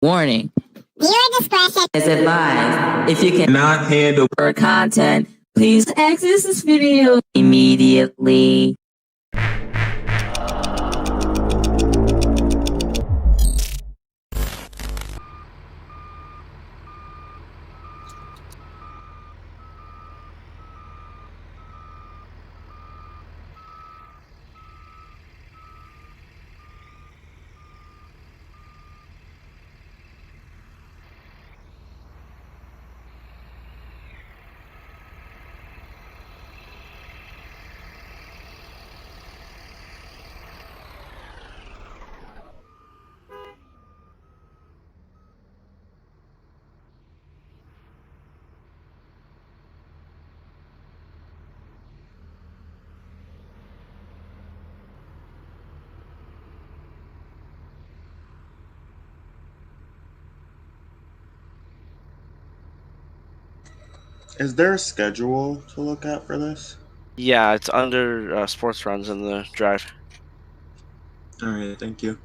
Warning. Viewer discretion is advised. If you cannot handle content, please exit this video immediately. Is there a schedule to look at for this? Yeah, it's under sports runs in the drive. All right, thank you.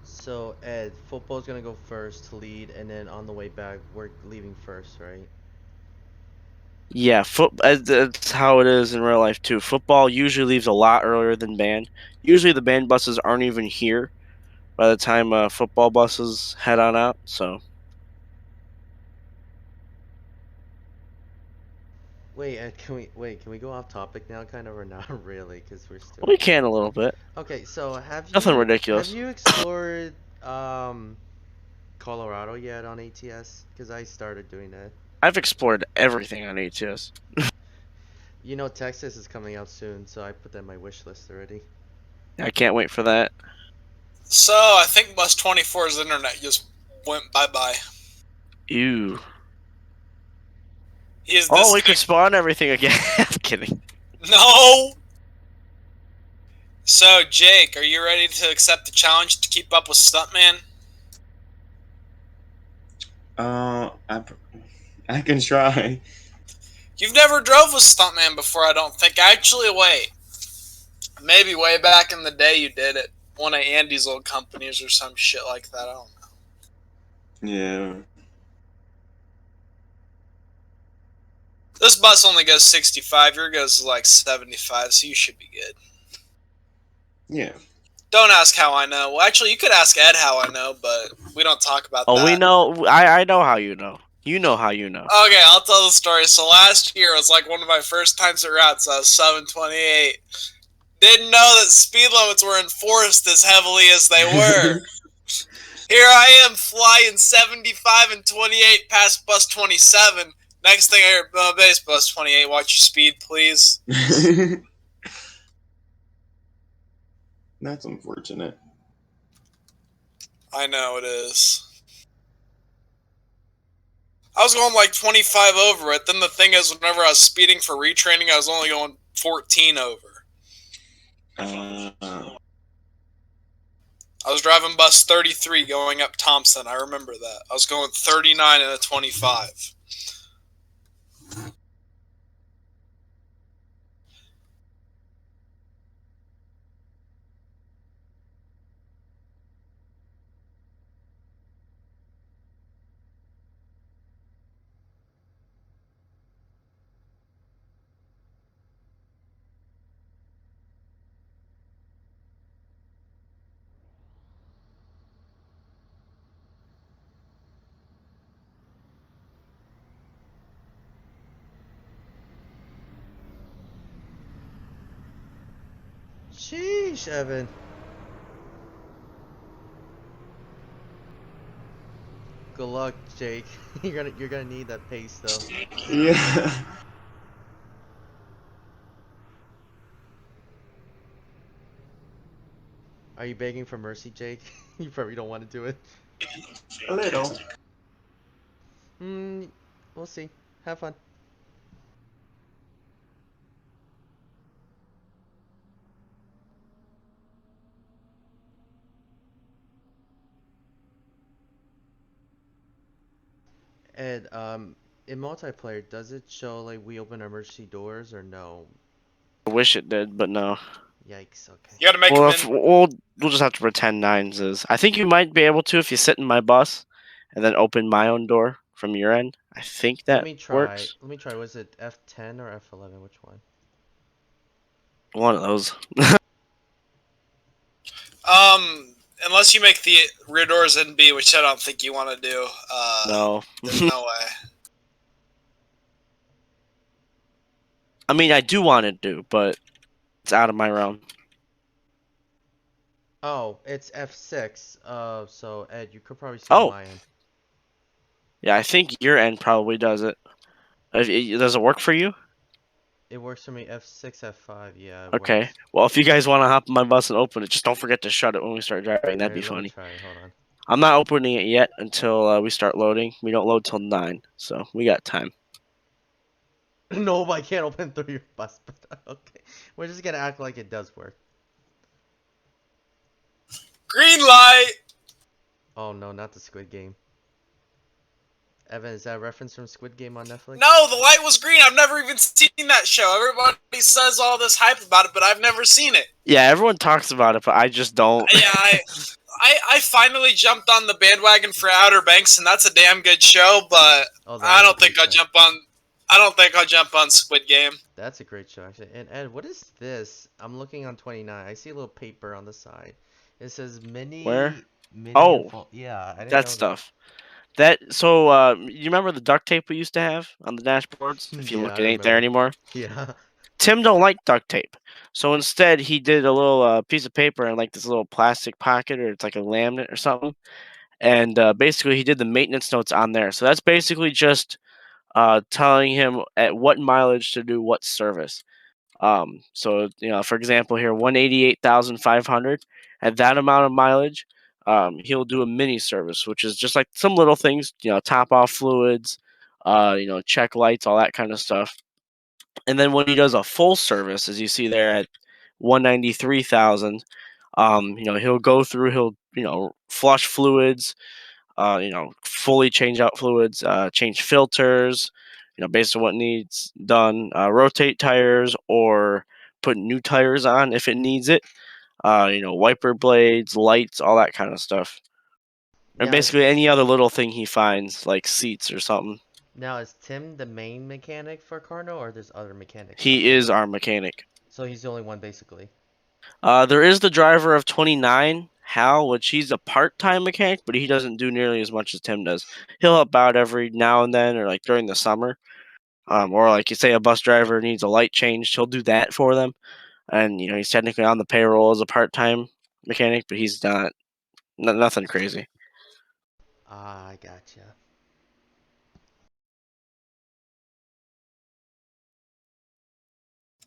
So Ed, football's gonna go first to lead, and then on the way back, we're leaving first, right? Yeah, that's how it is in real life too. Football usually leaves a lot earlier than band. Usually the band buses aren't even here by the time football buses head on out. So Wait, Ed, can we go off topic now, kind of, or not really? Because we're still. we can a little bit. Okay, so have Nothing have ridiculous. you explored Colorado yet on ATS? Because I started doing that. I've explored everything on ATS. You know, Texas is coming out soon, so I put that on my wish list already. I can't wait for that. So, I think bus 24's internet just went bye-bye. Ew. He is Oh, we could disconnected. spawn everything again. I'm kidding. No! So, Jake, are you ready to accept the challenge to keep up with Stuntman? I can try. You've never drove with Stuntman before, I don't think. Actually, wait. Maybe way back in the day you did it. One of Andy's old companies or some shit like that, I don't know. Yeah. This bus only goes 65, your goes like 75, so you should be good. Yeah. Don't ask how I know. Well, actually, you could ask Ed how I know, but we don't talk about that. Oh, we know. I know how you know. You know how you know. Okay, I'll tell the story. So last year was like one of my first times at routes. I was 728. Didn't know that speed limits were enforced as heavily as they were. Here I am flying 75 and 28 past bus 27. Next thing I hear, base bus 28, watch your speed, please. That's unfortunate. I know it is. I was going like 25 over it. Then the thing is, whenever I was speeding for retraining, I was only going 14 over. I was driving bus 33 going up Thompson. I remember that. I was going 39 and a 25. Sheesh, Evan. Good luck, Jake. you're gonna need that pace though. Yeah. Are you begging for mercy, Jake? You probably don't want to do it. A little. Hmm, we'll see. Have fun. And in multiplayer, does it show like we open emergency doors or no? I wish it did, but no. Yikes. Okay. You gotta make Well, them if in. we'll just have to pretend nines is. I think you might be able to if you sit in my bus, and then open my own door from your end. I think Let that me try. works. Let me try. Was it F10 or F11? Which one? One of those. Unless you make the rear doors NB, which I don't think you want to do. No. There's no way. I mean, I do want to do, but it's out of my realm. Oh, it's F6. So Ed, you could probably see on Oh, my end. yeah, I think your end probably does it. Does it work for you? It works for me. F6, F5. Yeah, it Okay. works. Well, if you guys want to hop on my bus and open it, just don't forget to shut it when we start driving. That'd be Here, let me funny. try. Hold on. I'm not opening it yet until we start loading. We don't load till 9, so we got time. No, I can't open through your bus. But okay, we're just gonna act like it does work. Green light. Oh no, not the Squid Game. Evan, is that a reference from Squid Game on Netflix? No, the light was green. I've never even seen that show. Everybody says all this hype about it, but I've never seen it. Yeah, everyone talks about it, but I just don't. Yeah, I finally jumped on the bandwagon for Outer Banks, and that's a damn good show. But Oh, I that is a don't think great I'll show. jump on. I don't think I'll jump on Squid Game. That's a great show, actually. And Ed, what is this? I'm looking on 29. I see a little paper on the side. It says Where? mini Oh, Yeah, I didn't that know that. stuff. You remember the duct tape we used to have on the dashboards? If you Yeah, look, I it ain't there remember. anymore. Yeah. Tim don't like duct tape, so instead he did a little piece of paper in like this little plastic pocket, or it's like a laminate or something. And basically, he did the maintenance notes on there. So that's basically just telling him at what mileage to do what service. So for example, here 188,500 at that amount of mileage, he'll do a mini service, which is just like some little things, top off fluids, check lights, all that kind of stuff. And then when he does a full service, as you see there at 193,000, he'll go through, he'll flush fluids, fully change out fluids, change filters, based on what needs done, rotate tires or put new tires on if it needs it, wiper blades, lights, all that kind of stuff. And Now basically any other little thing he finds, like seats or something. is Tim the main mechanic for Carno, or there's other mechanics out He there? is our mechanic. So he's the only one, basically. There is the driver of 29, Hal, which he's a part-time mechanic, but he doesn't do nearly as much as Tim does. He'll help out every now and then, or like during the summer. Or like you say a bus driver needs a light changed, he'll do that for them. And he's technically on the payroll as a part-time mechanic, but he's not nothing crazy. Ah, I gotcha.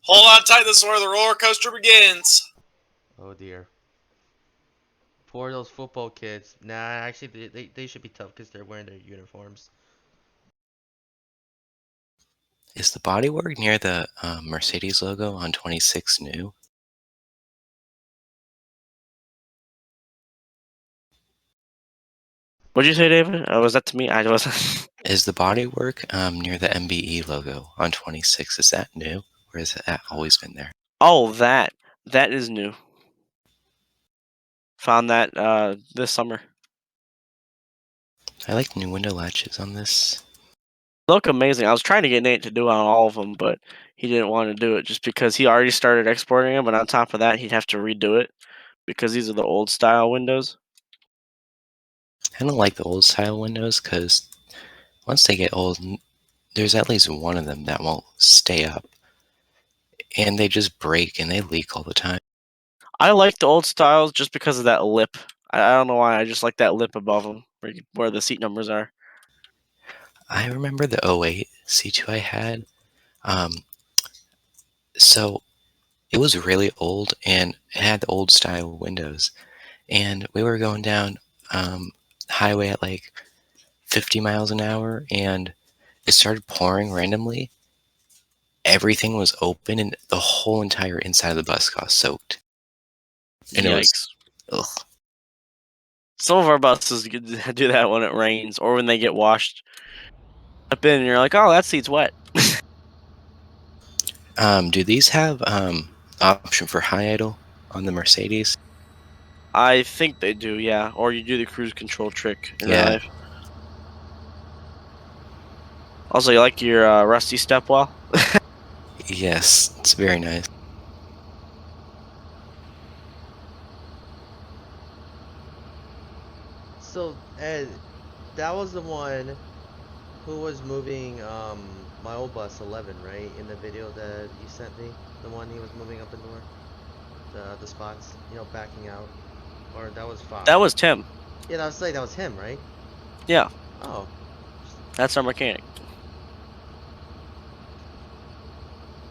Hold on tight. This is where the roller coaster begins. Oh dear. Poor those football kids. Nah, actually, they should be tough because they're wearing their uniforms. Is the bodywork near the Mercedes logo on 26 new? What'd you say, David? Was that to me? I was. Is the bodywork near the MBE logo on 26, is that new? Or has that always been there? Oh, that is new. Found that this summer. I like the new window latches on this. Look amazing. I was trying to get Nate to do it on all of them, but he didn't want to do it just because he already started exporting them. But on top of that, he'd have to redo it because these are the old style windows. I don't like the old style windows because once they get old, there's at least one of them that won't stay up. And they just break and they leak all the time. I like the old styles just because of that lip. I don't know why. I just like that lip above them where the seat numbers are. I remember the 08 C2 I had. So it was really old and it had the old style windows. And we were going down highway at like 50 miles an hour and it started pouring randomly. Everything was open and the whole entire inside of the bus got soaked. And Yikes. it was, ugh. Some of our buses do that when it rains or when they get washed. Step in and you're like, oh, that seat's wet. Do these have option for high idle on the Mercedes? I think they do, yeah. Or you do the cruise control trick in real Yeah. life. Also, you like your rusty stepwell? Yes, it's very nice. So, Ed, that was the one who was moving my old bus 11, right? In the video that you sent me, the one he was moving up and north, the spots, backing out, or that was 5. That was Tim. Yeah, that was like that was him, right? Yeah, Oh, that's our mechanic.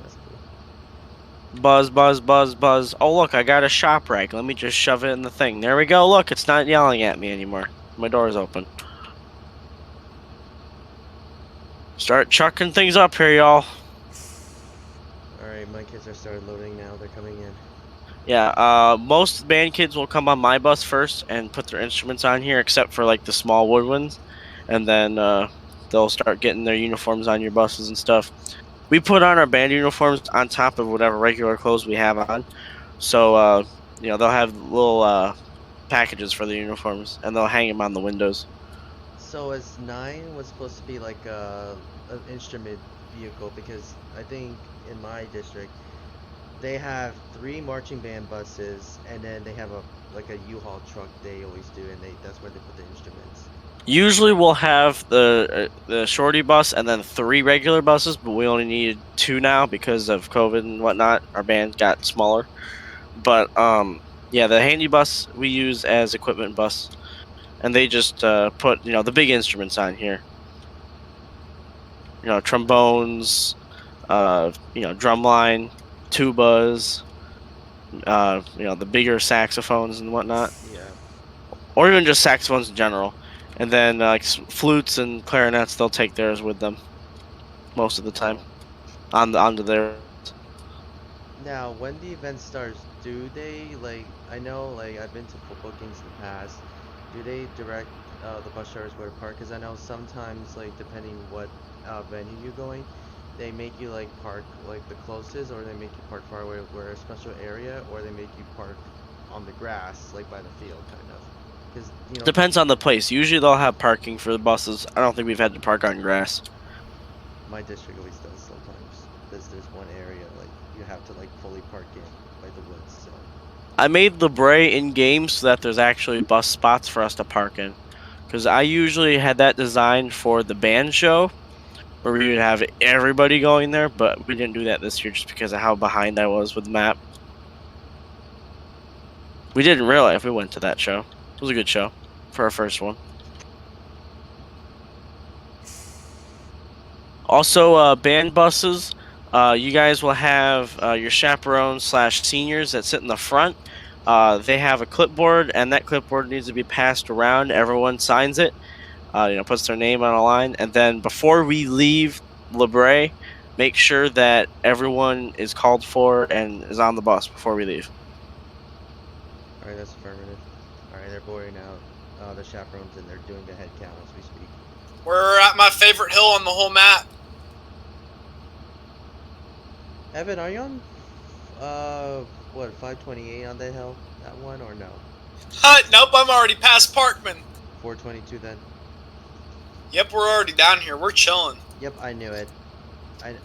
that's cool. Buzz, buzz, buzz, buzz. Oh, look, I got a shop rag. Let me just shove it in the thing. There we go. Look, it's not yelling at me anymore. My door is open. Start chucking things up here, y'all. All right, my kids are started loading now. They're coming in. Yeah, most band kids will come on my bus first and put their instruments on here, except for like the small wood ones, and then they'll start getting their uniforms on your buses and stuff. We put on our band uniforms on top of whatever regular clothes we have on, so they'll have little packages for the uniforms, and they'll hang them on the windows. So as 9 was supposed to be like an instrument vehicle because I think in my district they have 3 marching band buses and then they have a U-Haul truck they always do and that's where they put the instruments. Usually we'll have the shorty bus and then 3 regular buses, but we only need 2 now because of COVID and whatnot. Our band got smaller. But yeah, the handy bus we use as equipment bus, and they just put the big instruments on here. I see. Trombones, drumline, tubas, the bigger saxophones and whatnot, Yeah. or even just saxophones in general. And then like flutes and clarinets, they'll take theirs with them most of the time Oh. onto their. Now, when the event starts, do they I know I've been to football games in the past. Do they direct the bus drivers where to park? Because I know sometimes depending what venue you're going, they make you park the closest, or they make you park far away where a special area, or they make you park on the grass by the field kind of. Because Depends on the place. Usually they'll have parking for the buses. I don't think we've had to park on grass. my district always does sometimes. There's one area you have to fully park in by the woods. So. I made the Bray in game so that there's actually bus spots for us to park in. Because I usually had that designed for the band show, where we would have everybody going there, but we didn't do that this year just because of how behind I was with the map. We did in real life. We went to that show. It was a good show for our first one. Also, band buses. You guys will have your chaperones slash seniors that sit in the front. They have a clipboard, and that clipboard needs to be passed around. Everyone signs it. Puts their name on a line, and then before we leave LeBray, make sure that everyone is called for and is on the bus before we leave. Alright, that's affirmative. Alright, they're boarding out the chaperones and they're doing the head count as we speak. We're at my favorite hill on the whole map. Evan, are you on, what, 528 on that hill? That one, or no? Nope, I'm already past Parkman. 422 then? Yep, we're already down here. We're chilling. Yep, I knew it.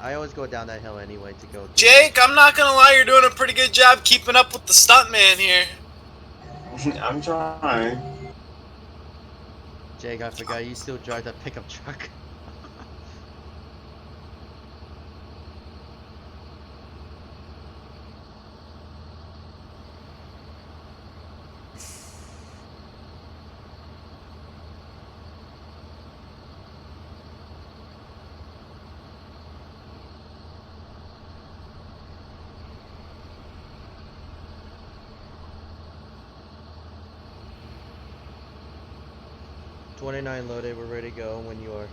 I always go down that hill anyway to go do Jake, I'm not gonna lie, you're doing a pretty good job keeping up with the stuntman here. I'm trying. Jake, I forgot you still drive that pickup truck. $29 loaded, we're ready to go when you are.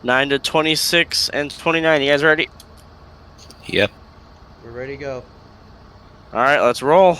9 to 26 and 29. You guys ready? Yep. We're ready to go. All right, let's roll.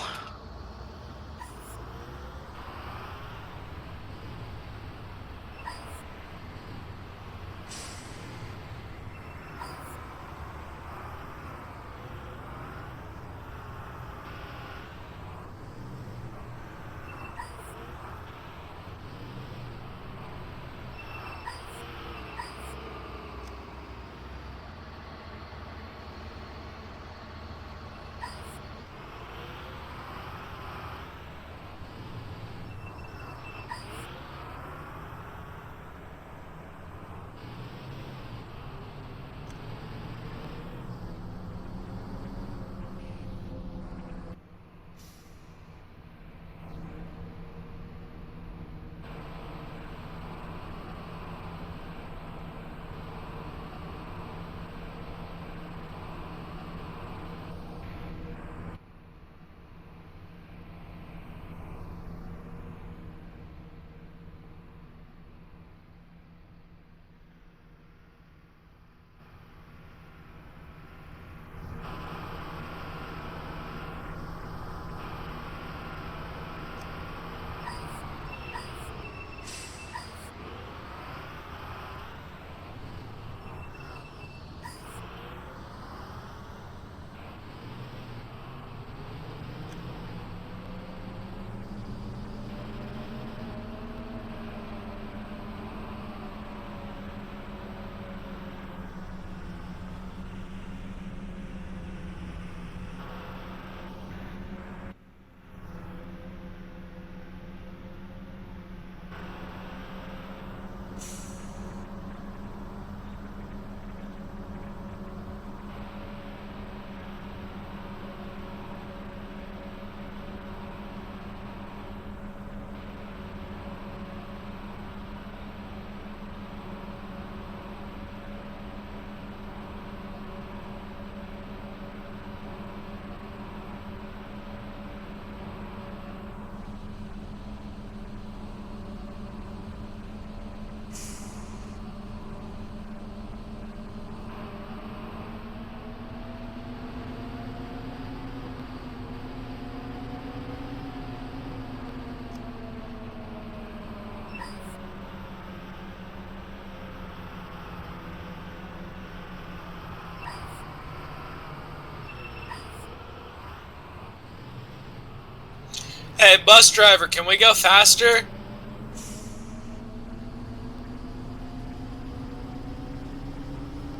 Hey, bus driver, can we go faster?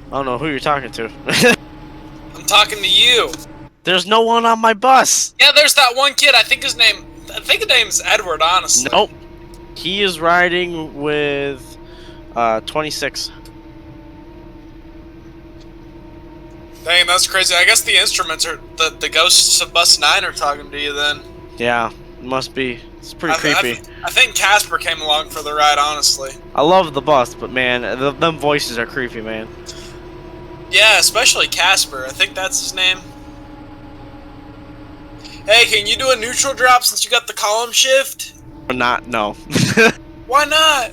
I don't know who you're talking to. I'm talking to you. There's no one on my bus. Yeah, there's that one kid. I think his name's Edward, honestly. Nope. He is riding with 26. Dang, that's crazy. I guess the instruments are the ghosts of Bus 9 are talking to you then. Yeah, must be. It's pretty creepy. I think Casper came along for the ride, honestly. I love the bus, but man, them voices are creepy, man. Yeah, especially Casper. I think that's his name. Hey, can you do a neutral drop since you got the column shift? Not, no. Why not?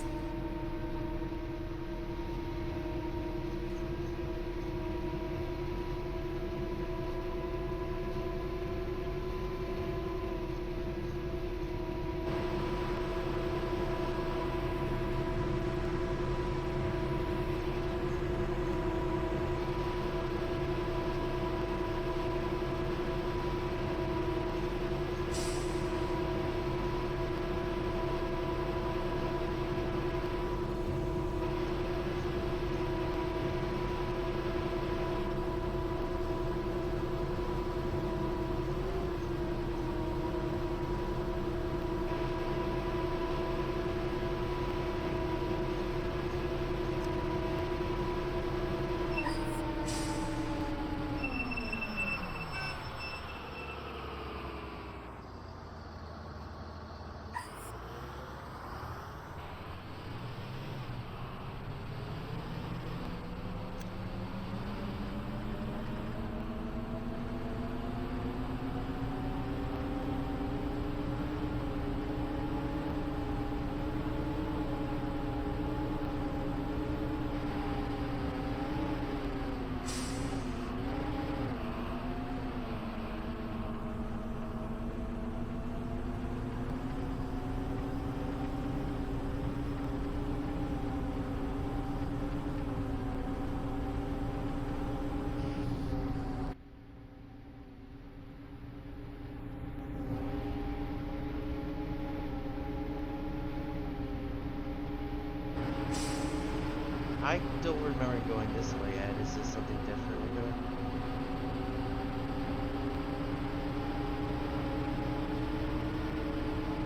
I don't remember going this way, Ed. Is this something different we're doing?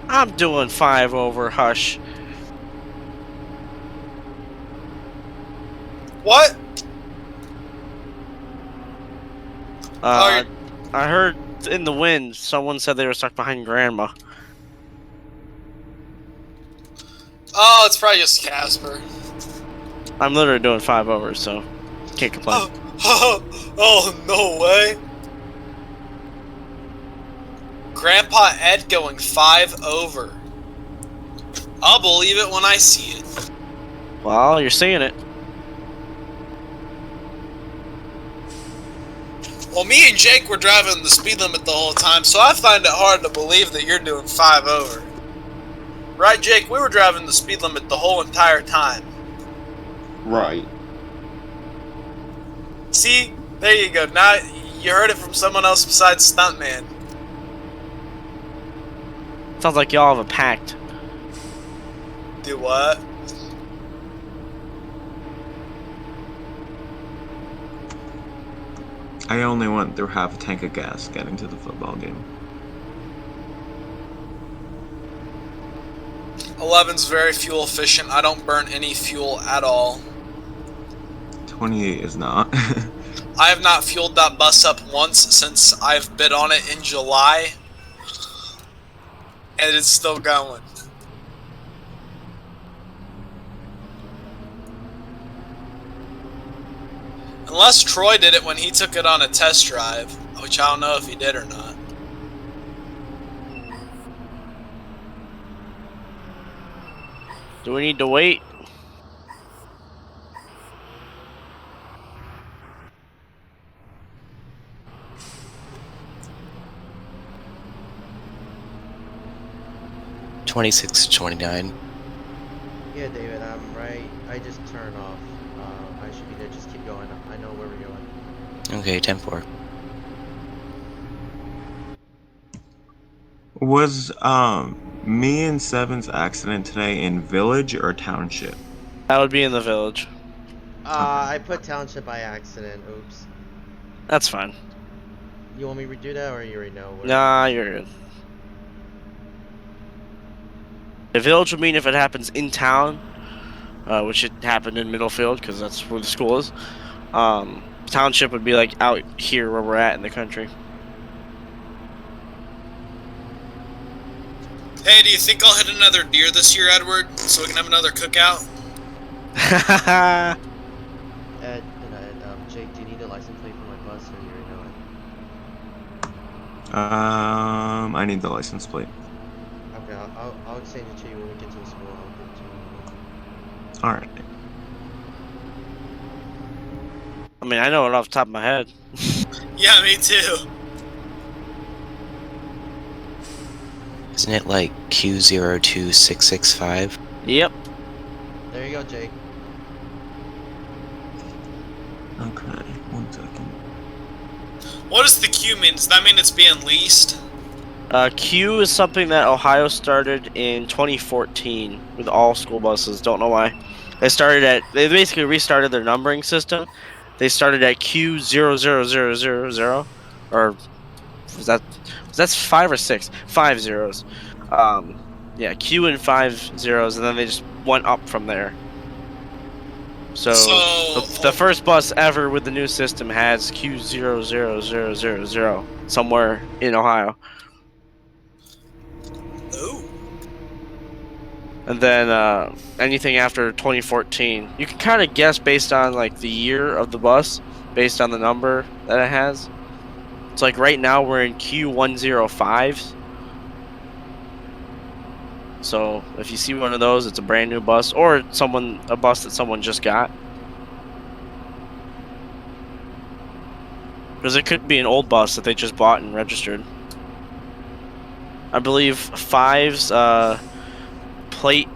I'm doing 5 over. Hush. What? I heard in the wind someone said they were stuck behind Grandma. Oh, it's probably just Casper. I'm literally doing 5 over, so can't complain. Oh, no way. Grandpa Ed going 5 over. I'll believe it when I see it. Well, you're seeing it. Well, me and Jake were driving the speed limit the whole time, so I find it hard to believe that you're doing 5 over. Right, Jake? We were driving the speed limit the whole entire time. Right. See? There you go. Now you heard it from someone else besides Stuntman. Sounds like y'all have a pact. Do what? I only went through half a tank of gas getting to the football game. 11's very fuel efficient. I don't burn any fuel at all. 28 is not. I have not fueled that bus up once since I've been on it in July. And it's still going. Unless Troy did it when he took it on a test drive, which I don't know if he did or not. Do we need to wait? $26.29. Yeah, David, I'm right. I just turned off. I should be there. Just keep going. I know where we're going. Okay, 10-4. Was me and Seven's accident today in village or township? That would be in the village. I put township by accident. Oops. That's fine. You want me to redo that, or you already know? Where Nah, you're good. The village would mean if it happens in town, which it happened in Middlefield because that's where the school is. Township would be like out here where we're at in the country. Hey, do you think I'll hit another deer this year, Edward? So we can have another cookout? Ed, Jake, do you need a license plate for my bus, or you already know it? I need the license plate. Okay, I'll exchange it to you when we get to the school. I'll give it to you. Alright. I mean, I know it off the top of my head. Yeah, me too. Isn't it like Q02665? Yep. There you go, Jake. Okay, 1 second. What does the Q mean? Does that mean it's being leased? Q is something that Ohio started in 2014 with all school buses. Don't know why. They basically restarted their numbering system. They started at Q00000, or that's 5 or 6? 5 zeros. Yeah, Q and 5 zeros, and then they just went up from there. So the first bus ever with the new system has Q00000 somewhere in Ohio. Ooh. And then anything after 2014, you can kind of guess based on like the year of the bus, based on the number that it has. It's like right now we're in Q105. So if you see one of those, it's a brand new bus, or a bus that someone just got. Because it could be an old bus that they just bought and registered. I believe 5's plate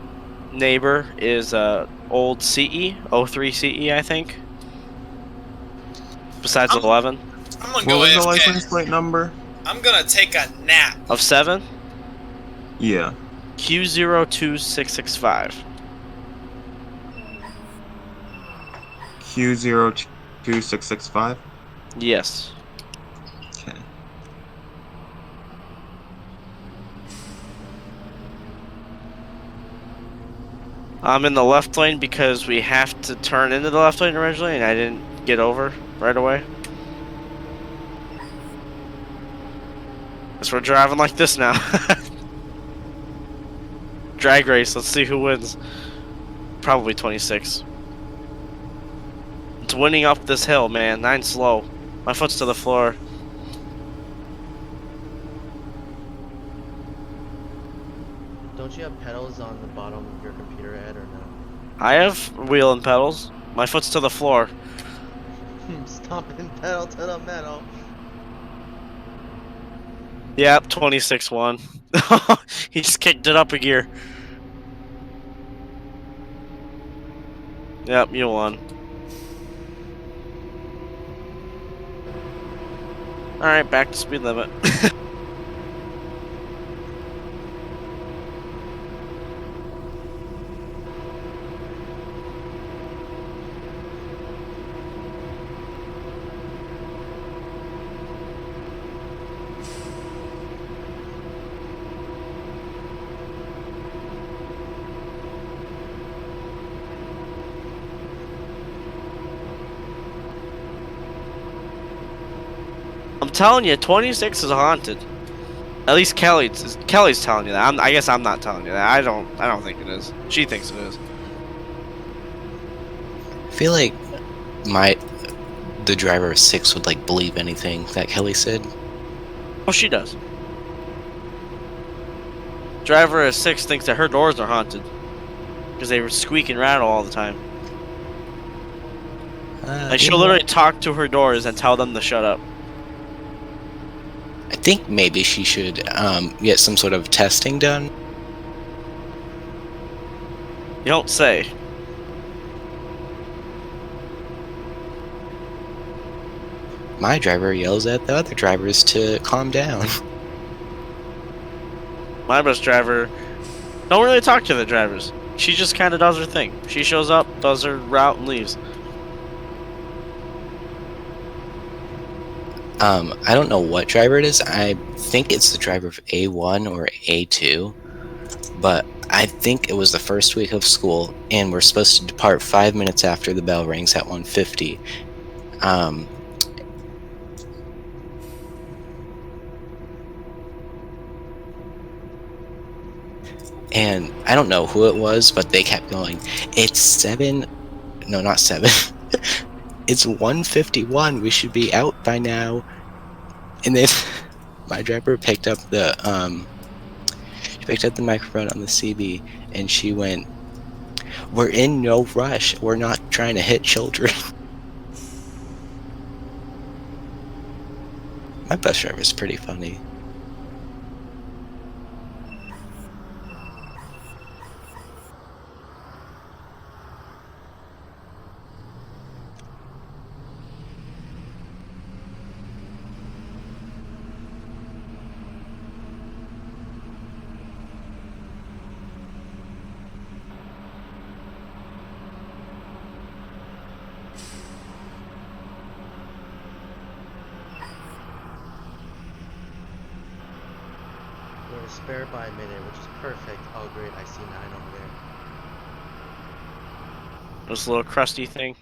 neighbor is old CE, 03 CE, I think. Besides 11. I'm gonna What go was the AFK. license plate number? I'm gonna take a nap. Of 7? Yeah. Q02665. Q022665? Yes. Okay. I'm in the left lane because we have to turn into the left lane originally, and I didn't get over right away. Guess we're driving like this now. Drag race. Let's see who wins. Probably 26. It's winning up this hill, man. 9 slow. My foot's to the floor. Don't you have pedals on the bottom of your computer, Ed, or no? I have wheel and pedals. My foot's to the floor. Stomping pedal to the metal. Yep, 26-1. He just kicked it up a gear. Yep, you won. Alright, back to speed limit. I'm telling you, 26 is haunted. At least Kelly's telling you that. I guess I'm not telling you that. I don't think it is. She thinks it is. I feel like the driver of 6 would like believe anything that Kelly said. Oh, she does. Driver of 6 thinks that her doors are haunted because they were squeak and rattle all the time. Like she'll literally talk to her doors and tell them to shut up. I think maybe she should get some sort of testing done. You don't say. My driver yells at the other drivers to calm down. My bus driver don't really talk to the drivers. She just kind of does her thing. She shows up, does her route, and leaves. I don't know what driver it is. I think it's the driver of A1 or A2, but I think it was the first week of school, and we're supposed to depart 5 minutes after the bell rings at 1:50. And I don't know who it was, but they kept going, it's 7, no, not 7. It's 1:51, we should be out by now. And then my driver picked up the microphone on the CB, and she went, we're in no rush, we're not trying to hit children. My bus driver is pretty funny. We're spared by a minute, which is perfect. Oh great, I see 9 over there. This little crusty thing.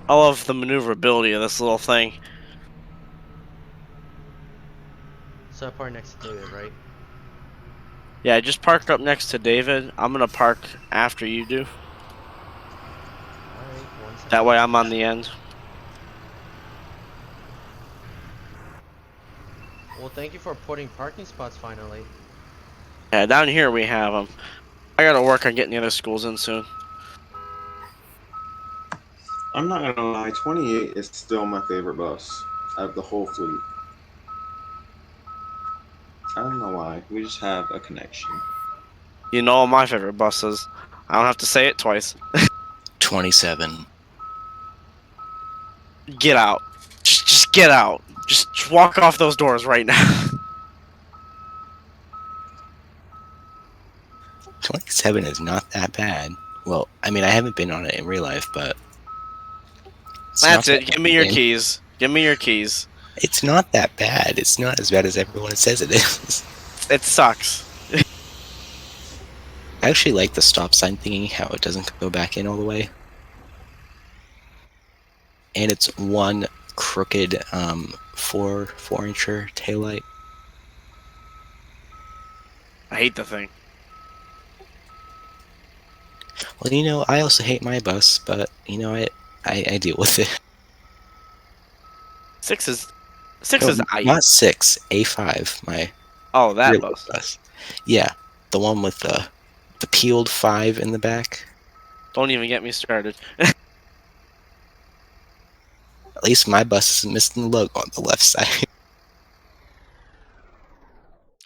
I love the maneuverability of this little thing. So I park next to David, right? Yeah, just park up next to David. I'm gonna park after you do. Alright, 1 second. That way I'm on the end. Well, thank you for putting parking spots finally. Yeah, down here we have them. I gotta work on getting the other schools in soon. I'm not gonna lie, 28 is still my favorite bus out of the whole fleet. I don't know why. We just have a connection. You know my favorite buses. I don't have to say it twice. 27. Get out. Just get out. Just walk off those doors right now. 27 is not that bad. Well, I mean, I haven't been on it in real life, but it's That's not that it. bad Give me in your game. keys. Give me your keys. It's not that bad. It's not as bad as everyone says it is. It sucks. I actually like the stop sign thingy, how it doesn't go back in all the way. And it's one crooked 4-incher taillight. I hate the thing. Well, you know, I also hate my bus, but you know, I deal with it. 6 is No, I. not 6, A5, my Oh, that real bus. bus. Yeah, the one with the peeled 5 in the back. Don't even get me started. At least my bus isn't missing the logo on the left side.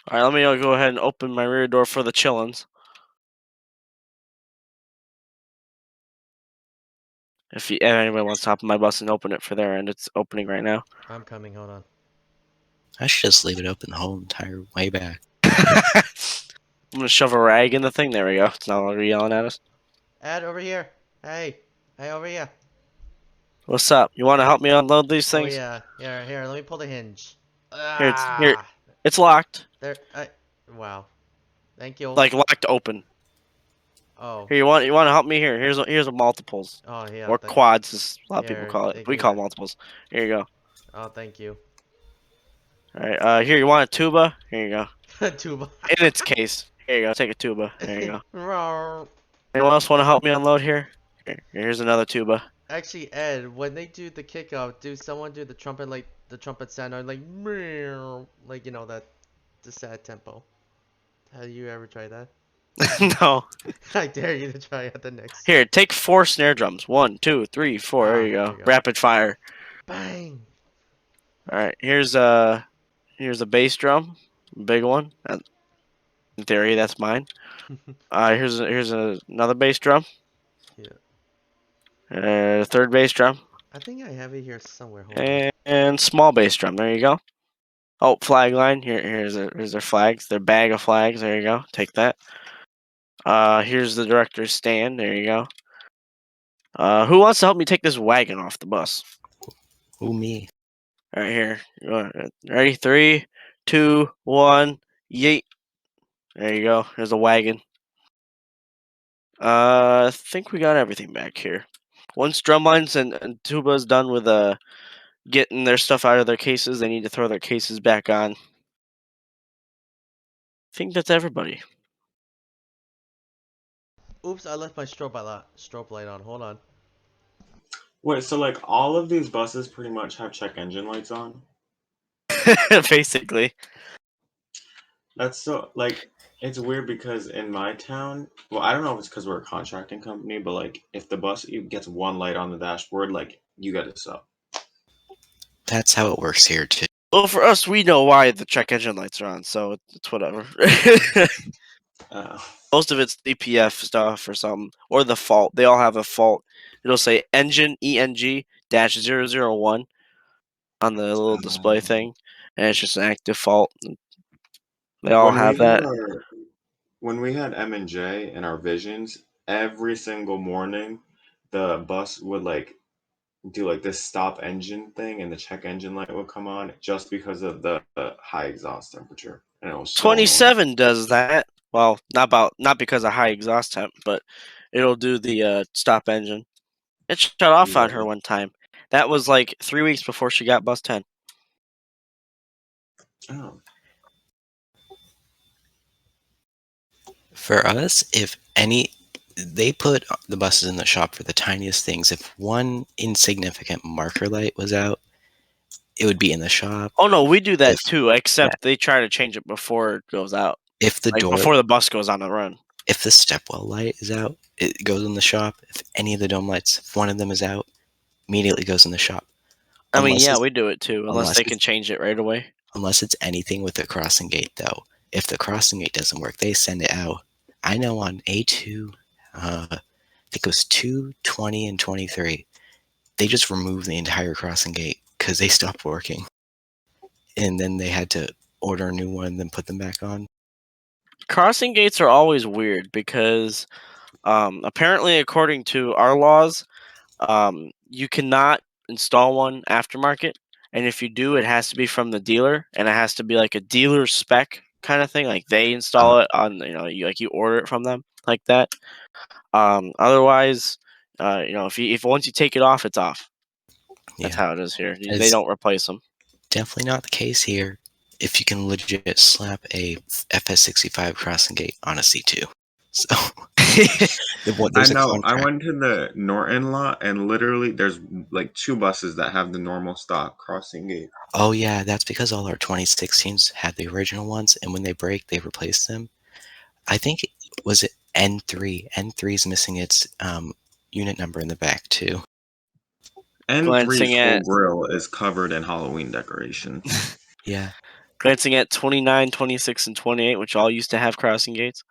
All right, let me go ahead and open my rear door for the chillins. If anybody wants to hop on my bus and open it for their end, it's opening right now. I'm coming. Hold on. I should just leave it open the whole entire way back. I'm gonna shove a rag in the thing. There we go. It's no longer yelling at us. Ed, over here. Hey, over here. What's up? You want to help me unload these Oh things? yeah. Here. Let me pull the hinge. Here. It's locked. There. Wow. Thank you. Like locked open. Oh. Here, you want to help me? Here. Here's a multiples Oh yeah. or quads, as a lot of people Here, call it. thank We you. call it multiples. Here you go. Oh, thank you. All right. Here, you want a tuba? Here you go. Tuba. In its case. Here you go. Take a tuba. There you go. Rawr. Anyone else want to help me unload here? Here's another tuba. Actually, Ed, when they do the kickoff, do someone do the trumpet like the trumpet sound, like meow, like you know that the sad tempo? Have you ever tried that? No. I dare you to try at the next. Here, take 4 snare drums. 1, 2, 3, 4. There you go. Rapid fire. Bang. All right. Here's a bass drum, big one. In theory, that's mine. Here's another bass drum. Yeah. Third bass drum. I think I have it here somewhere. Hold on. And small bass drum. There you go. Oh, flag line. Here's their flags. Their bag of flags. There you go. Take that. Here's the director's stand. There you go. Who wants to help me take this wagon off the bus? Ooh, me. All right, here. Ready? 3, 2, 1. Yeet. There you go. There's a wagon. I think we got everything back here. Once drumlines and tuba's done with getting their stuff out of their cases, they need to throw their cases back on. I think that's everybody. Oops, I left my strobe light on. Hold on. Wait, so like all of these buses pretty much have check engine lights on? Basically. That's so like it's weird because in my town, well, I don't know if it's because we're a contracting company, but like if the bus gets one light on the dashboard, like you get a sub. That's how it works here too. Well, for us, we know why the check engine lights are on, so it's whatever. Most of it's DPF stuff or something, or the fault. They all have a fault. It'll say engine ENG -001 on the little display thing, and it's just an active fault. They all have that. When we had M&J in our visions, every single morning the bus would like do like this stop engine thing and the check engine light would come on just because of the high exhaust temperature. And it was so annoying. 27 does that. Well, not because of high exhaust temp, but it'll do the stop engine. It shut off on her one time. That was like 3 weeks before she got bus 10. Oh. For us, they put the buses in the shop for the tiniest things. If one insignificant marker light was out, it would be in the shop. Oh no, we do that too, except they try to change it before it goes out. If the door, before the bus goes on the run. If the stepwell light is out, it goes in the shop. If any of the dome lights, if one of them is out, immediately goes in the shop. I mean, yeah, we do it too, unless they can change it right away. Unless it's anything with the crossing gate, though. If the crossing gate doesn't work, they send it out. I know on A2, I think it was 2, 20, and 23, they just removed the entire crossing gate because they stopped working, and then they had to order a new one, then put them back on. Crossing gates are always weird because apparently, according to our laws, you cannot install one aftermarket, and if you do, it has to be from the dealer, and it has to be like a dealer spec kind of thing. Like they install it on, you order it from them like that. Otherwise, if once you take it off, it's off. That's Yeah, how it is here. They it's don't replace them. definitely not the case here. If you can legit slap a FS65 crossing gate on a C2, so I there's a know. I contract. went to the Norton lot, and literally, there's like 2 buses that have the normal stock crossing gate. Oh yeah, that's because all our 2016s had the original ones, and when they break, they replace them. I think was it N3. N3 is missing its unit number in the back too. N3's Glancing whole at grill is covered in Halloween decorations. Yeah, 29, 26, and 28, which all used to have crossing gates.